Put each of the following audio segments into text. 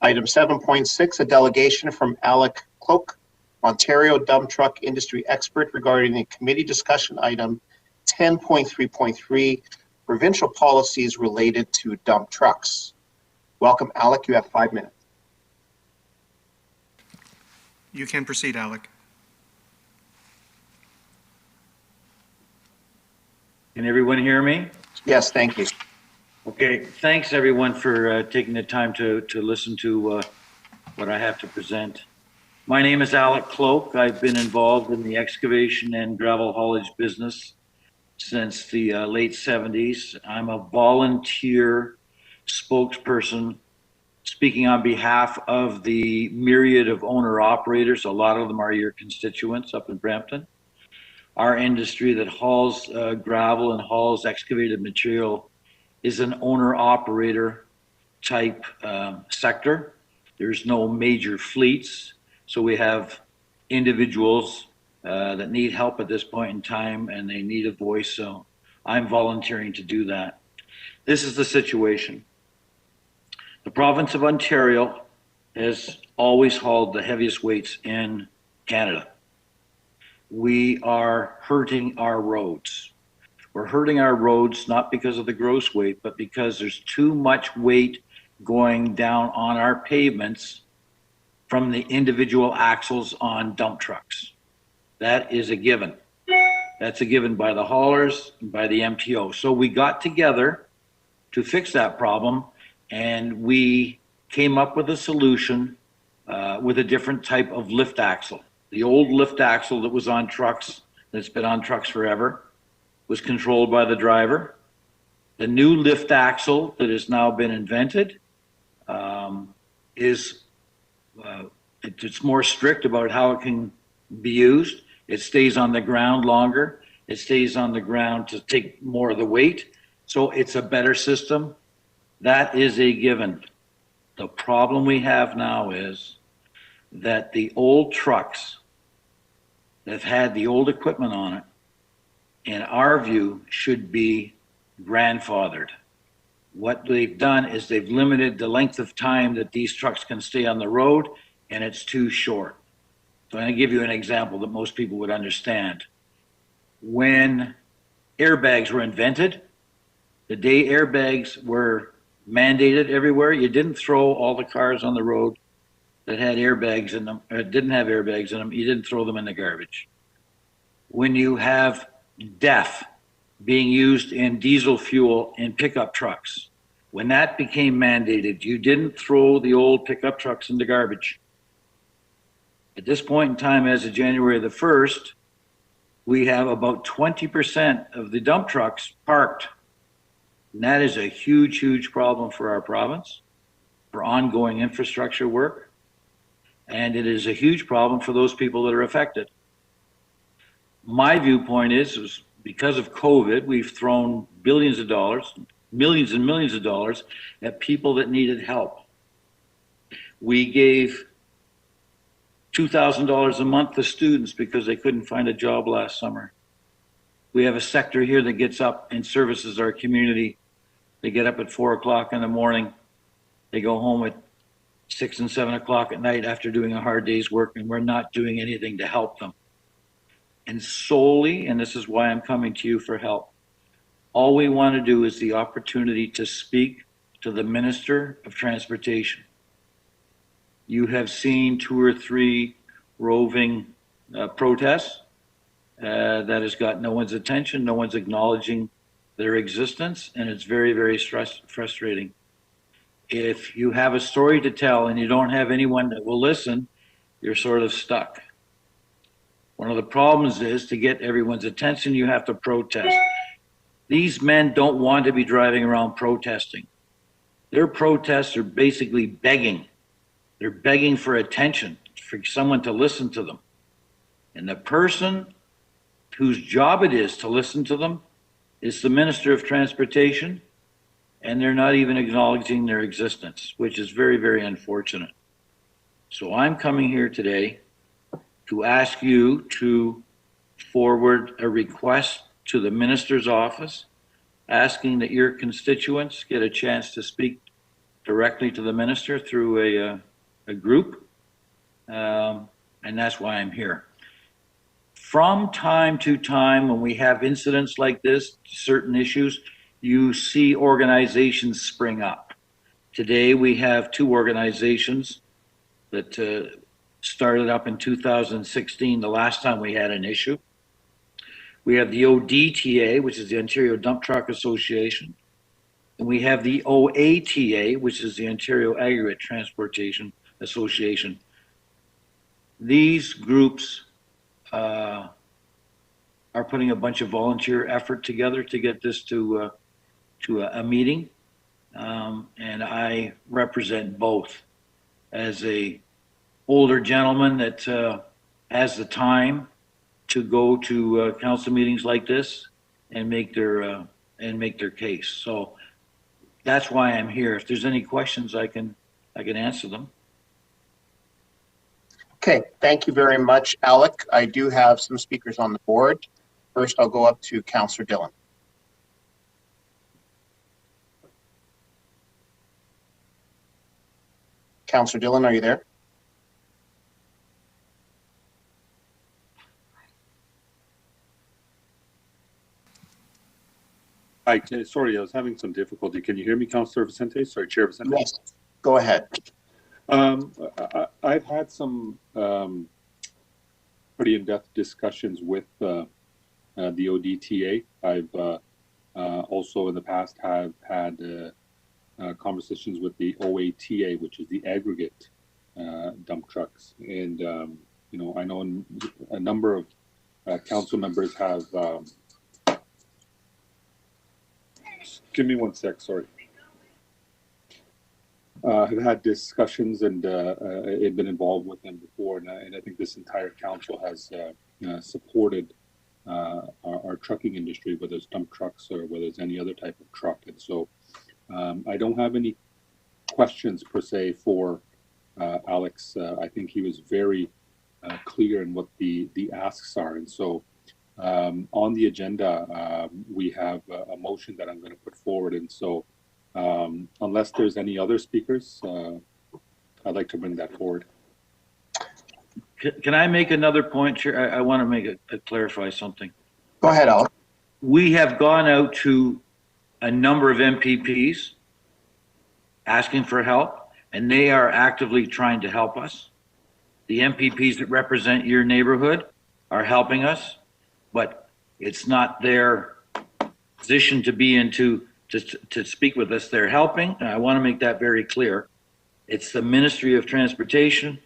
Item 7.6, a delegation from Alec Cloke, Ontario dump truck industry expert, regarding the committee discussion item 10.3.3, provincial policies related to dump trucks. Welcome, Alec. You have 5 minutes. You can proceed, Alec. Can everyone hear me? Yes, thank you. Okay, thanks everyone for taking the time to listen to what I have to present. My name is Alec Cloke. I've been involved in the excavation and gravel haulage business since the late 70s. I'm a volunteer spokesperson speaking on behalf of the myriad of owner-operators. A lot of them are your constituents up in Brampton. Our industry that hauls gravel and hauls excavated material is an owner-operator type sector. There's no major fleets, so we have individuals that need help at this point in time, and they need a voice, so I'm volunteering to do that. This is the situation. The province of Ontario has always hauled the heaviest weights in Canada. We are hurting our roads. We're hurting our roads not because of the gross weight, but because there's too much weight going down on our pavements from the individual axles on dump trucks. That is a given. That's a given by the haulers and by the MTO. So we got together to fix that problem, and we came up with a solution with a different type of lift axle. The old lift axle that was on trucks, that's been on trucks forever, was controlled by the driver. The new lift axle that has now been invented it's more strict about how it can be used. It stays on the ground longer. It stays on the ground to take more of the weight. So it's a better system. That is a given. The problem we have now is that the old trucks that have had the old equipment on it, in our view, should be grandfathered. What they've done is they've limited the length of time that these trucks can stay on the road, and it's too short. So I'm going to give you an example that most people would understand. When airbags were invented, the day airbags were mandated everywhere, you didn't throw all the cars on the road that had airbags in them, or didn't have airbags in them, you didn't throw them in the garbage. When you have DEF being used in diesel fuel in pickup trucks, when that became mandated, you didn't throw the old pickup trucks in the garbage. At this point in time, as of January the 1st, we have about 20% of the dump trucks parked. And that is a huge, huge problem for our province, for ongoing infrastructure work. And it is a huge problem for those people that are affected. My viewpoint is because of COVID, we've thrown billions of dollars, millions and millions of dollars at people that needed help. We gave $2,000 a month to students because they couldn't find a job last summer. We have a sector here that gets up and services our community. They get up at 4 o'clock in the morning. They go home at 6 and 7 o'clock at night after doing a hard day's work, and we're not doing anything to help them. And solely, and this is why I'm coming to you for help, all we want to do is the opportunity to speak to the Minister of Transportation. You have seen 2 or 3 roving protests that has got no one's attention, no one's acknowledging their existence, and it's very, very frustrating. If you have a story to tell and you don't have anyone that will listen, you're sort of stuck. One of the problems is to get everyone's attention, you have to protest. These men don't want to be driving around protesting. Their protests are basically begging. They're begging for attention, for someone to listen to them. And the person whose job it is to listen to them is the Minister of Transportation, and they're not even acknowledging their existence, which is very, very unfortunate. So I'm coming here today to ask you to forward a request to the Minister's office, asking that your constituents get a chance to speak directly to the minister through a group, and that's why I'm here. From time to time, when we have incidents like this, certain issues, you see organizations spring up. Today, we have 2 organizations that started up in 2016, the last time we had an issue. We have the ODTA, which is the Ontario Dump Truck Association, and we have the OATA, which is the Ontario Aggregate Transportation Association. These groups are putting a bunch of volunteer effort together to get this to a meeting, and I represent both as a older gentleman that has the time to go to council meetings like this and make their case. So that's why I'm here. If there's any questions, I can answer them. Okay, thank you very much, Alec. I do have some speakers on the board. First, I'll go up to Councillor Dillon. Councillor Dillon, are you there? Hi, sorry, I was having some difficulty. Can you hear me, Councillor Vicente? Sorry, Chair Vicente. Yes, go ahead. I've had some pretty in-depth discussions with the ODTA. I've also in the past have had conversations with the OATA, which is the aggregate dump trucks. And, you know, I know a number of council members have, give me one sec, sorry. Have had discussions and had been involved with them before, and I think this entire council has supported our trucking industry, whether it's dump trucks or whether it's any other type of truck. And so I don't have any questions per se for Alex. I think he was very clear in what the asks are. And so on the agenda, we have a motion that I'm going to put forward. And so unless there's any other speakers, I'd like to bring that forward. Can I make another point, Chair? I want to make clarify something. Go ahead, Alec. We have gone out to a number of MPPs asking for help, and they are actively trying to help us. The MPPs that represent your neighborhood are helping us, but it's not their position to be into to speak with us. They're helping, and I want to make that very clear. It's the Ministry of Transportation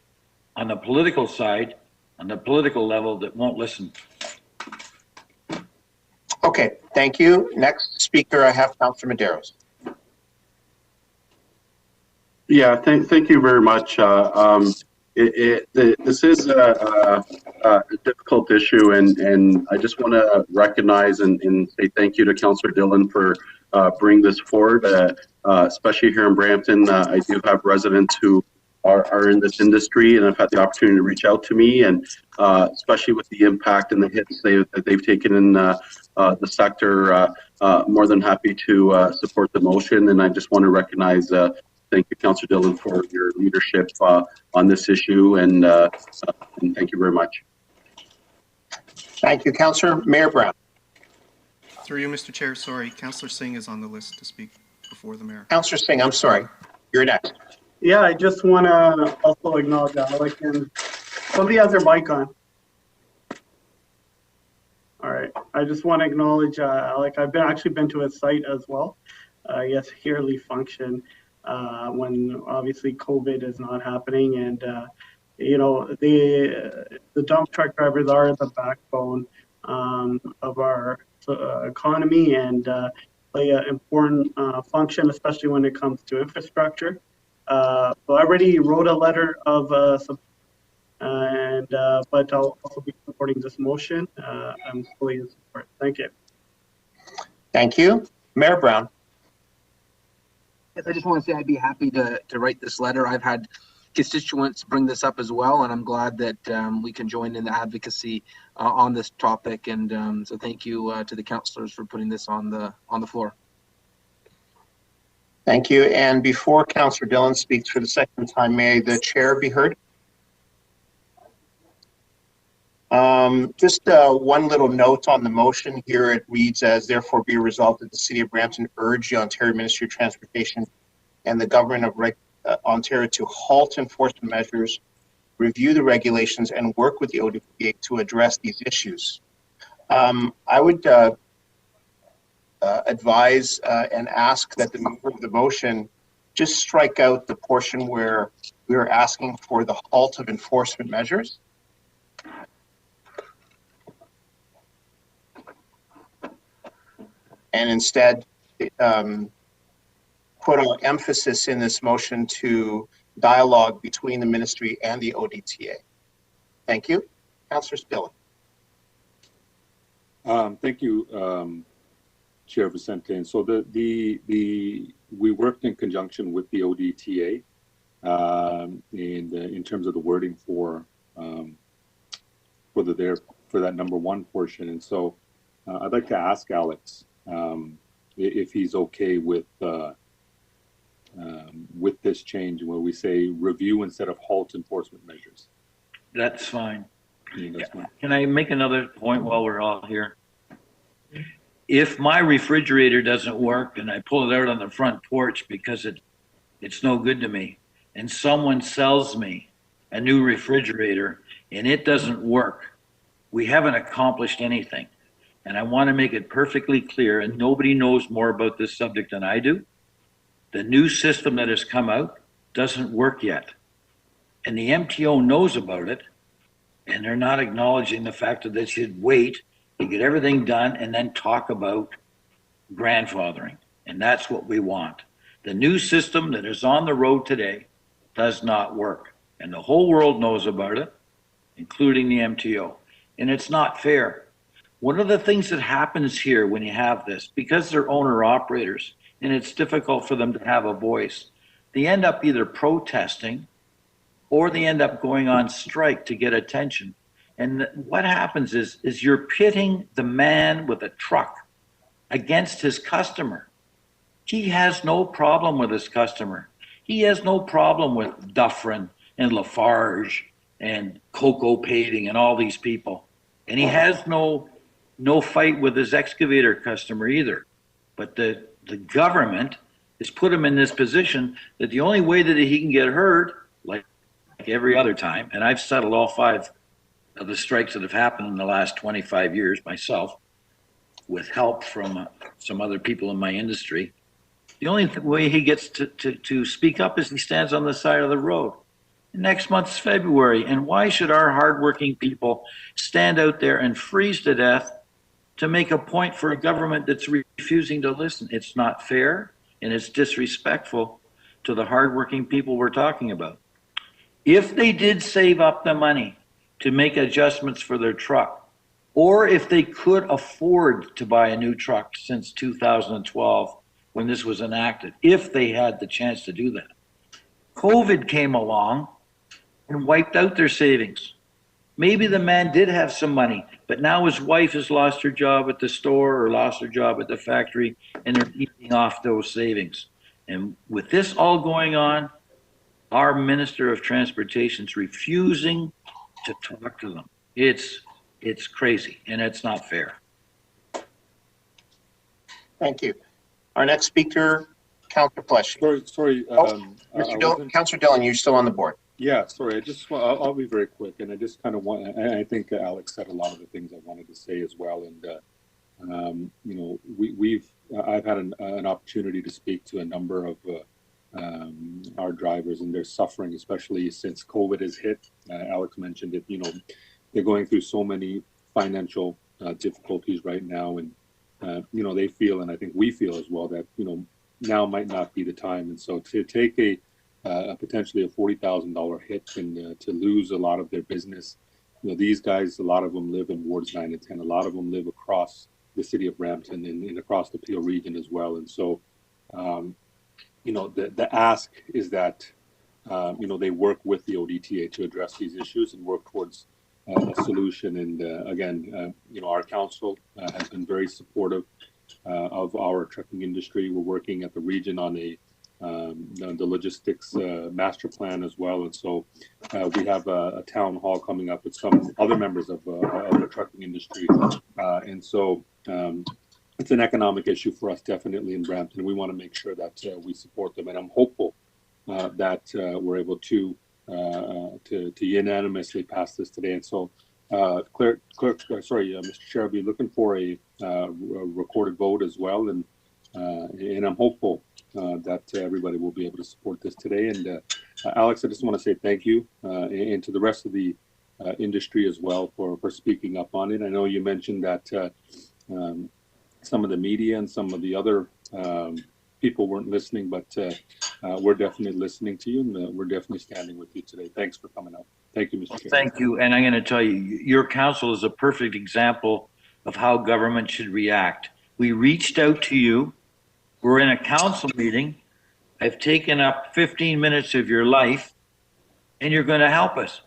on the political side, on the political level, that won't listen. Okay, thank you. Next speaker, I have Councillor Medeiros. Yeah, thank you very much. This is a difficult issue, and I just want to recognize and say thank you to Councillor Dillon for bringing this forward, especially here in Brampton. I do have residents who are in this industry and have had the opportunity to reach out to me, and especially with the impact and the hits that they've taken in the sector, more than happy to support the motion. And I just want to recognize thank you, Councillor Dillon, for your leadership on this issue, and thank you very much. Thank you, Councillor. Mayor Brown. Through you, Mr. Chair, sorry, Councillor Singh is on the list to speak before the mayor. Councillor Singh, I'm sorry. You're next. Yeah, I just want to also acknowledge Alec, and somebody has their mic on. All right, I just want to acknowledge Alec. I've actually been to his site as well. Yes, yearly function when obviously COVID is not happening, and you know, the dump truck drivers are the backbone of our economy and play an important function, especially when it comes to infrastructure. So I already wrote a letter of but I'll also be supporting this motion. I'm fully in support. Thank you. Thank you. Mayor Brown. Yes, I just want to say I'd be happy to write this letter. I've had constituents bring this up as well, and I'm glad that we can join in the advocacy on this topic. And so thank you to the councillors for putting this on the floor. Thank you. And before Councillor Dillon speaks for the second time, may the chair be heard? Just one little note on the motion here. It reads as therefore be resolved that the City of Brampton urge the Ontario Ministry of Transportation and the Government of Ontario to halt enforcement measures, review the regulations, and work with the ODPA to address these issues. I would advise and ask that the mover of the motion just strike out the portion where we are asking for the halt of enforcement measures. And instead put our emphasis in this motion to dialogue between the ministry and the ODTA. Thank you. Councillor Spillane. Thank you, Chair Vicente. And so we worked in conjunction with the ODTA in terms of the wording for that number one portion. And so I'd like to ask Alex if he's okay with this change where we say review instead of halt enforcement measures. That's fine. Yeah, that's fine. Can I make another point while we're all here? If my refrigerator doesn't work and I pull it out on the front porch because it's no good to me, and someone sells me a new refrigerator and it doesn't work, we haven't accomplished anything. And I want to make it perfectly clear, and nobody knows more about this subject than I do. The new system that has come out doesn't work yet. And the MTO knows about it, and they're not acknowledging the fact that they should wait to get everything done and then talk about grandfathering. And that's what we want. The new system that is on the road today does not work. And the whole world knows about it, including the MTO. And it's not fair. One of the things that happens here when you have this, because they're owner-operators, and it's difficult for them to have a voice, they end up either protesting or they end up going on strike to get attention. And what happens is you're pitting the man with a truck against his customer. He has no problem with his customer. He has no problem with Dufferin and Lafarge and Coco Painting and all these people. And he has no fight with his excavator customer either. But the government has put him in this position that the only way that he can get heard, like every other time, and I've settled all 5 of the strikes that have happened in the last 25 years myself, with help from some other people in my industry. The only way he gets to speak up is he stands on the side of the road. Next month's February, and why should our hardworking people stand out there and freeze to death to make a point for a government that's refusing to listen? It's not fair, and it's disrespectful to the hardworking people we're talking about. If they did save up the money to make adjustments for their truck, or if they could afford to buy a new truck since 2012 when this was enacted, if they had the chance to do that, COVID came along and wiped out their savings. Maybe the man did have some money, but now his wife has lost her job at the store or lost her job at the factory, and they're eating off those savings. And with this all going on, our Minister of Transportation is refusing to talk to them. It's crazy, and it's not fair. Thank you. Our next speaker, Councillor Flesch. Sorry. Councillor Dillon, you're still on the board. Yeah, sorry. I'll be very quick, and I just kind of want. I think Alex said a lot of the things I wanted to say as well. And I've had an opportunity to speak to a number of our drivers, and they're suffering, especially since COVID has hit. Alex mentioned it. They're going through so many financial difficulties right now, and they feel, and I think we feel as well, that now might not be the time. And so to take a potentially a $40,000 hit and to lose a lot of their business. These guys, a lot of them live in wards 9 and 10. A lot of them live across the city of Brampton and across the Peel region as well. And so, the ask is that, they work with the ODTA to address these issues and work towards a solution. And again, our council has been very supportive of our trucking industry. We're working at the region on a the logistics master plan as well. And so we have a town hall coming up with some other members of the trucking industry. And so it's an economic issue for us, definitely in Brampton. We want to make sure that we support them. And I'm hopeful that we're able to unanimously pass this today. And so Mr. Chair, I'll be looking for a recorded vote as well. And I'm hopeful that everybody will be able to support this today. And Alex, I just want to say thank you, and to the rest of the industry as well for speaking up on it. I know you mentioned that some of the media and some of the other people weren't listening, but we're definitely listening to you, and we're definitely standing with you today. Thanks for coming out. Thank you, Mr. Chair. Thank you. And I'm going to tell you, your council is a perfect example of how government should react. We reached out to you. We're in a council meeting. I've taken up 15 minutes of your life, and you're going to help us.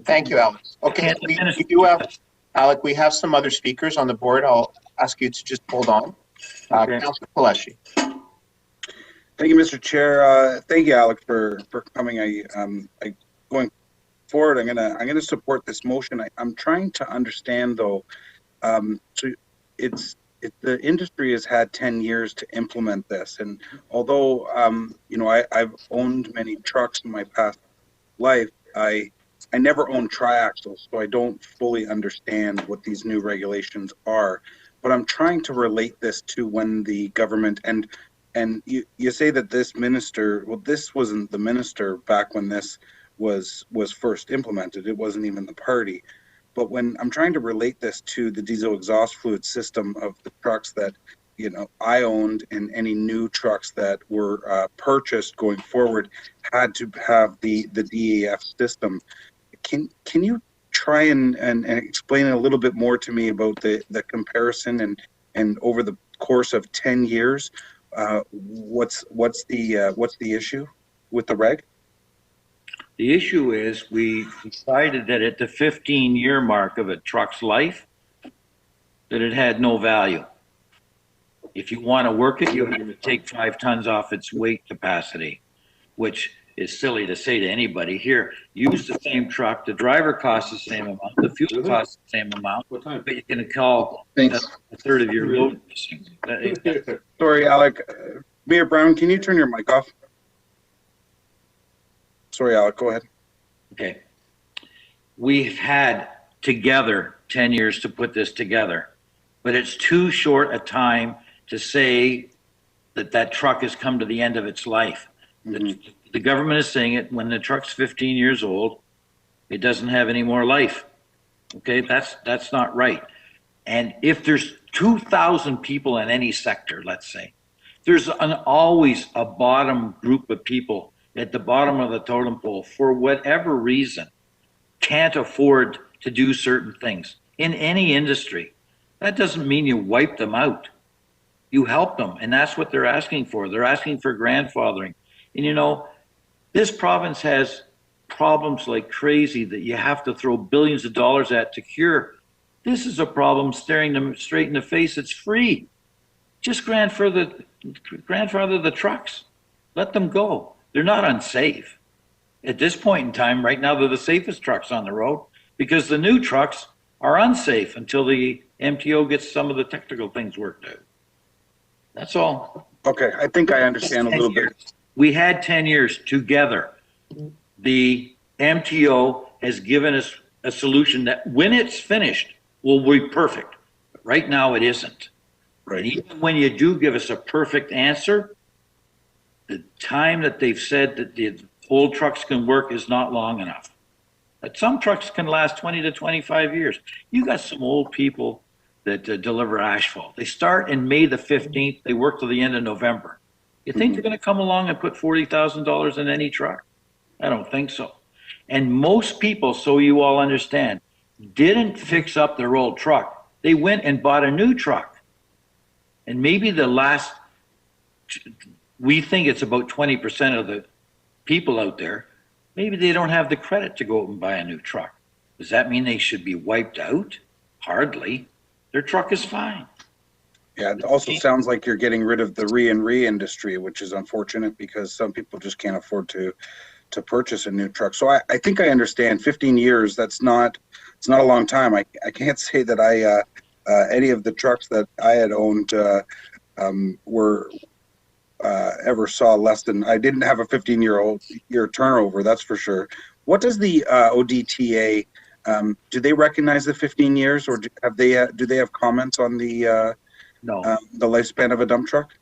Thank you, Alex. Okay, we do have, Alec, we have some other speakers on the board. I'll ask you to just hold on. Okay. Councilor Paleshi. Thank you, Mr. Chair. Thank you, Alec, for coming. I going forward, I'm gonna support this motion. I'm trying to understand though. So the industry has had 10 years to implement this, and although I've owned many trucks in my past life, I never owned triaxles, so I don't fully understand what these new regulations are. But I'm trying to relate this to when the government and you say that this minister, well, this wasn't the minister back when this was first implemented. It wasn't even the party. But when I'm trying to relate this to the diesel exhaust fluid system of the trucks that I owned, and any new trucks that were purchased going forward had to have the DEF system. Can you try and explain a little bit more to me about the comparison and over the course of 10 years, what's the issue with the reg? The issue is we decided that at the 15-year mark of a truck's life, that it had no value. If you want to work it, you have to take 5 tons off its weight capacity, which is silly to say to anybody. Here, use the same truck, the driver costs the same amount, the fuel costs the same amount, but you can call a third of your load missing. Sorry, Alec. Mayor Brown, can you turn your mic off? Sorry, Alec, go ahead. Okay. We've had together 10 years to put this together, but it's too short a time to say that truck has come to the end of its life. Mm-hmm. The government is saying it when the truck's 15 years old, it doesn't have any more life. Okay, that's not right. And if there's 2,000 people in any sector, let's say, there's always a bottom group of people at the bottom of the totem pole, for whatever reason, can't afford to do certain things in any industry. That doesn't mean you wipe them out. You help them, and that's what they're asking for. They're asking for grandfathering. And this province has problems like crazy that you have to throw billions of dollars at to cure. This is a problem staring them straight in the face. It's free. Just grandfather the trucks. Let them go. They're not unsafe. At this point in time, right now, they're the safest trucks on the road because the new trucks are unsafe until the MTO gets some of the technical things worked out. That's all. Okay, I think I understand a little bit. We had 10 years together. The MTO has given us a solution that when it's finished will be perfect. But right now it isn't. Right. And even when you do give us a perfect answer, the time that they've said that the old trucks can work is not long enough. But some trucks can last 20 to 25 years. You got some old people that deliver asphalt. They start in May the 15th. They work till the end of November. You think they're going to come along and put $40,000 in any truck? I don't think so. And most people, so you all understand, didn't fix up their old truck. They went and bought a new truck. And maybe we think it's about 20% of the people out there, maybe they don't have the credit to go out and buy a new truck. Does that mean they should be wiped out? Hardly. Their truck is fine. Yeah, it also sounds like you're getting rid of the re industry, which is unfortunate because some people just can't afford to purchase a new truck. So I think I understand 15 years. It's not a long time. I can't say that any of the trucks that I had owned were ever saw less than, I didn't have a 15-year turnover, that's for sure. What does the ODTA, do they recognize the 15 years, or do they have comments on the No. lifespan of a dump truck?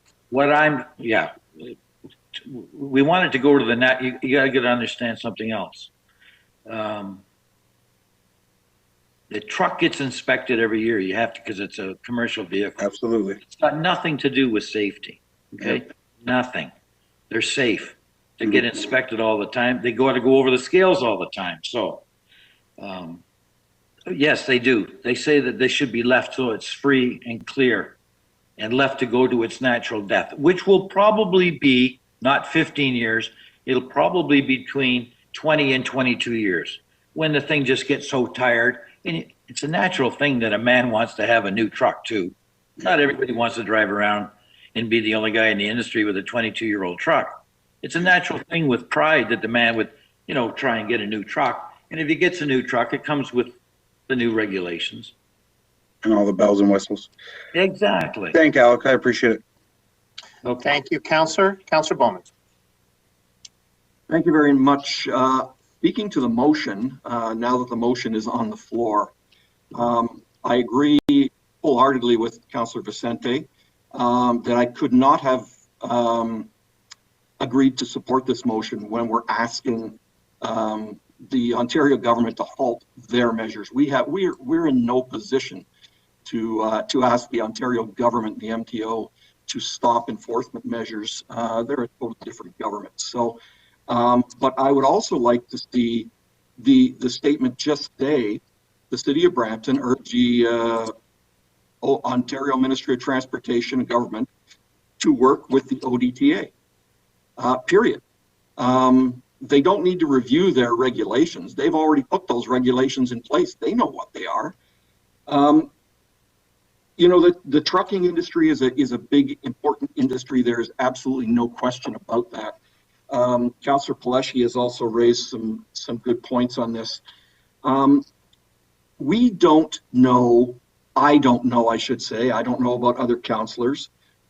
We wanted to go to the net. You got to understand something else. The truck gets inspected every year. You have to, because it's a commercial vehicle. Absolutely. It's got nothing to do with safety. Okay, Yep. Nothing. They're safe. They get inspected all the time. They got to go over the scales all the time. So, yes, they do. They say that they should be left so it's free and clear, and left to go to its natural death, which will probably be not 15 years. It'll probably be between 20 and 22 years when the thing just gets so tired. And it's a natural thing that a man wants to have a new truck too. Not everybody wants to drive around and be the only guy in the industry with a 22-year-old truck. It's a natural thing with pride that the man would, try and get a new truck. And if he gets a new truck, it comes with the new regulations. And all the bells and whistles. Exactly. Thank you, Alec. I appreciate it. Okay. Thank you, Councillor. Councillor Bowman. Thank you very much. Speaking to the motion, now that the motion is on the floor, I agree wholeheartedly with Councillor Vicente that I could not have agreed to support this motion when we're asking the Ontario government to halt their measures. We're in no position to ask the Ontario government, the MTO, to stop enforcement measures. They're a totally different government. So, but I would also like to see the statement just today, the City of Brampton urge the Ontario Ministry of Transportation and Government to work with the ODTA, period. They don't need to review their regulations. They've already put those regulations in place. They know what they are. The trucking industry is a big, important industry. There is absolutely no question about that. Councillor Paleski has also raised some good points on this. We don't know, I don't know, I should say, I don't know about other councillors.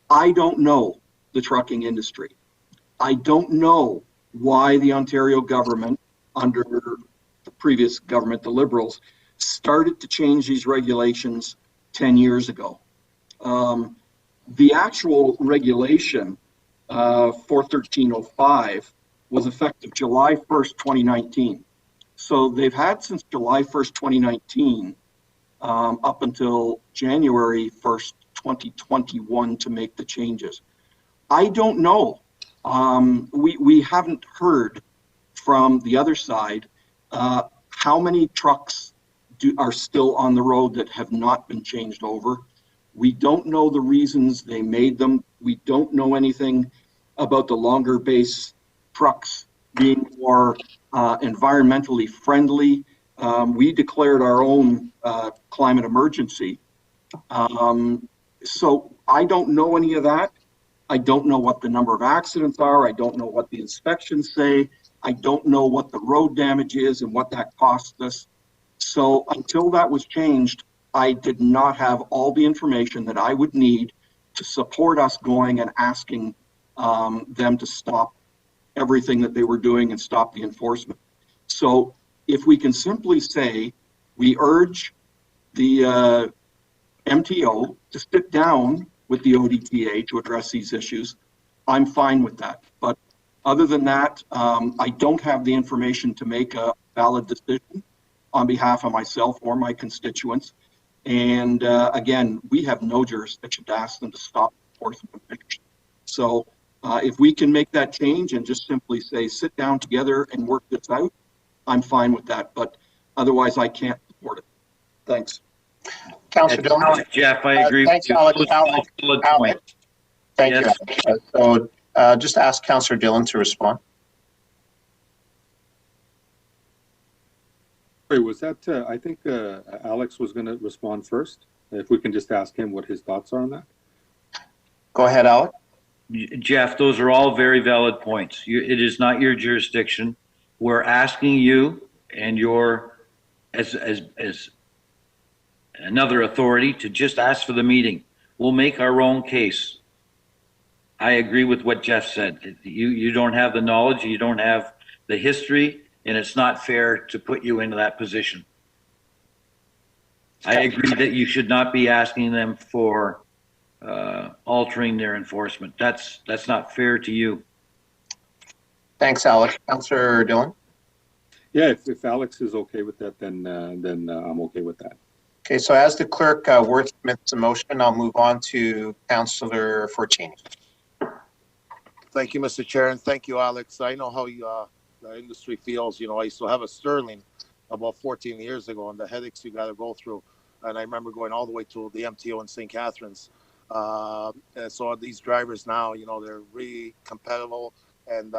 I don't know the trucking industry. I don't know why the Ontario government, under the previous government, the Liberals, started to change these regulations 10 years ago. The actual regulation, 41305, was effective July 1st, 2019. So they've had since July 1st, 2019, up until January 1st, 2021 to make the changes. I don't know. We haven't heard from the other side how many trucks are still on the road that have not been changed over. We don't know the reasons they made them. We don't know anything about the longer base trucks being more environmentally friendly. We declared our own climate emergency. So I don't know any of that. I don't know what the number of accidents are. I don't know what the inspections say. I don't know what the road damage is and what that cost us. So until that was changed, I did not have all the information that I would need to support us going and asking them to stop everything that they were doing and stop the enforcement. So if we can simply say, we urge the MTO to sit down with the ODTA to address these issues, I'm fine with that. But other than that, I don't have the information to make a valid decision on behalf of myself or my constituents. And again, we have no jurisdiction to ask them to stop enforcement measures. So if we can make that change and just simply say, sit down together and work this out, I'm fine with that. But otherwise, I can't support it. Thanks. Councillor Dillon. Jeff, I agree thanks, with you. Alec. Point. Thank Yes. you. So just ask Councillor Dillon to respond. Wait, was that, I think Alex was going to respond first. If we can just ask him what his thoughts are on that. Go ahead, Alec. Jeff, those are all very valid points. It is not your jurisdiction. We're asking you and your, as another authority, to just ask for the meeting. We'll make our own case. I agree with what Jeff said. You don't have the knowledge, you don't have the history, and it's not fair to put you into that position. I agree that you should not be asking them for altering their enforcement. That's not fair to you. Thanks, Alec. Councillor Dillon. Yeah, if Alex is okay with that, then I'm okay with that. Okay, so as the clerk wordsmiths the motion, I'll move on to Councillor Fortini. Thank you, Mr. Chair, and thank you, Alex. I know how the industry feels. You know, I used to have a Sterling about 14 years ago, and the headaches you got to go through. And I remember going all the way to the MTO in St. Catharines. And so these drivers now, you know, they're really competitive. And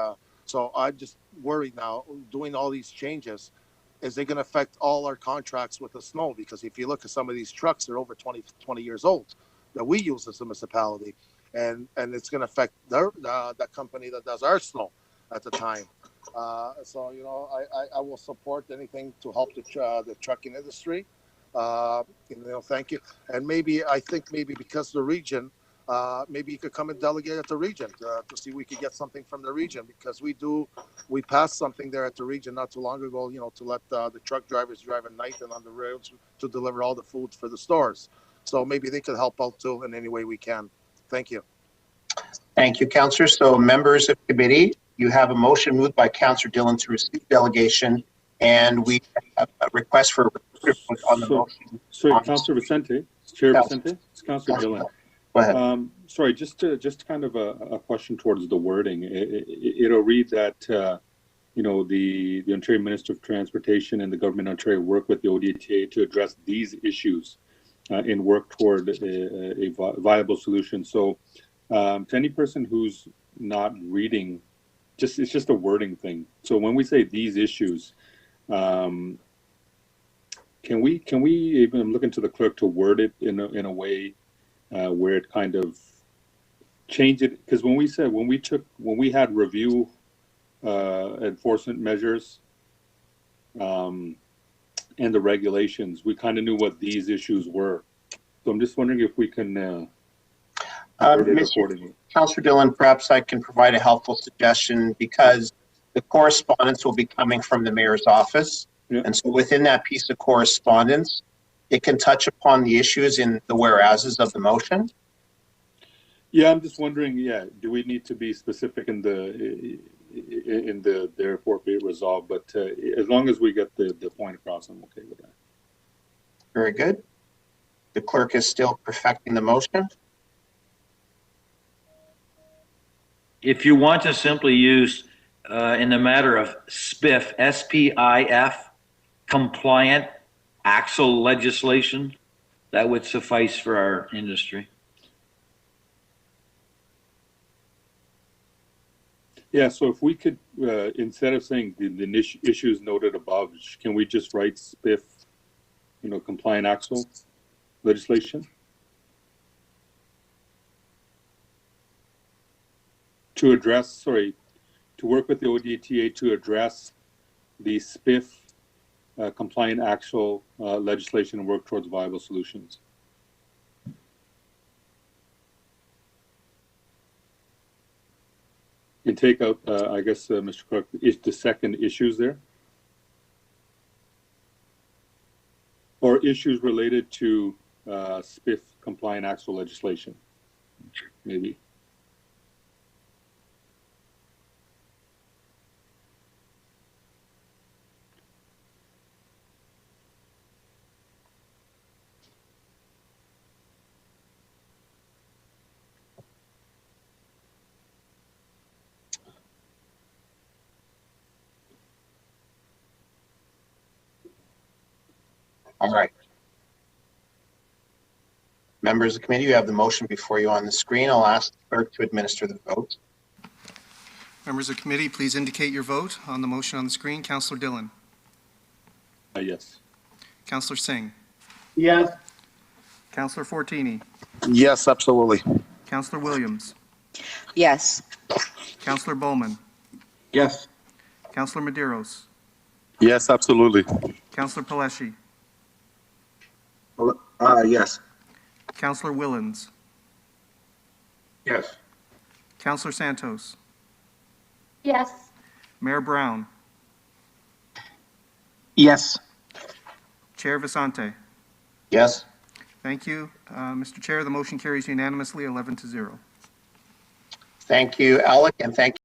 so I'm just worried now, doing all these changes, is they going to affect all our contracts with the snow? Because if you look at some of these trucks, they're over 20 years old that we use as a municipality. And it's going to affect the company that does our snow at the time. So, you know, I will support anything to help the trucking industry. You know, thank you. And I think maybe because the region, maybe you could come and delegate at the region to see if we could get something from the region, because we passed something there at the region not too long ago, you know, to let the truck drivers drive at night and on the roads to deliver all the food for the stores. So maybe they could help out too in any way we can. Thank you. Thank you, Councillor. So members of the committee, you have a motion moved by Councillor Dillon to receive delegation, and we have a request for on the motion. Sorry, Councillor Vicente, Chair Vicente, it's Councillor Dillon. Go ahead. Sorry, just kind of a question towards the wording. It'll read that you know, the Ontario Minister of Transportation and the Government of Ontario work with the ODTA to address these issues and work toward a viable solution. So to any person who's not reading, it's just a wording thing. So when we say these issues, can we even, I'm looking to the clerk to word it in a way where it kind of change it? Because when we had review enforcement measures and the regulations, we kind of knew what these issues were. So I'm just wondering if we can word it accordingly. Councillor Dillon, perhaps I can provide a helpful suggestion, because the correspondence will be coming from the mayor's office. Yeah. And so within that piece of correspondence, it can touch upon the issues in the whereases of the motion. Yeah, I'm just wondering, do we need to be specific in the therefore be it resolved? But as long as we get the point across, I'm okay with that. Very good. The clerk is still perfecting the motion. If you want to simply use in the matter of SPIF, S-P-I-F, compliant axle legislation, that would suffice for our industry. Yeah, so if we could, instead of saying the issues noted above, can we just write SPIF, you know, compliant axle legislation? To work with the ODTA to address the SPIF compliant axle legislation and work towards viable solutions. And take out, I guess, Mr. Clerk, is the second issues there? Or issues related to SPIF compliant axle legislation, maybe. All right. Members of the committee, you have the motion before you on the screen. I'll ask the clerk to administer the vote. Members of the committee, please indicate your vote on the motion on the screen. Councillor Dillon. Yes. Councillor Singh. Yes. Councillor Fortini. Yes, absolutely. Counselor Williams, Yes. Counselor Bowman, Yes. Counselor Medeiros, Yes, absolutely. Counselor Paleshi, Yes. Counselor Willens, Yes. Counselor Santos, Yes. Mayor Brown, Yes. Chair Visante. Yes. Thank you. Mr. Chair, the motion carries unanimously 11-0. Thank you, Alec, and thank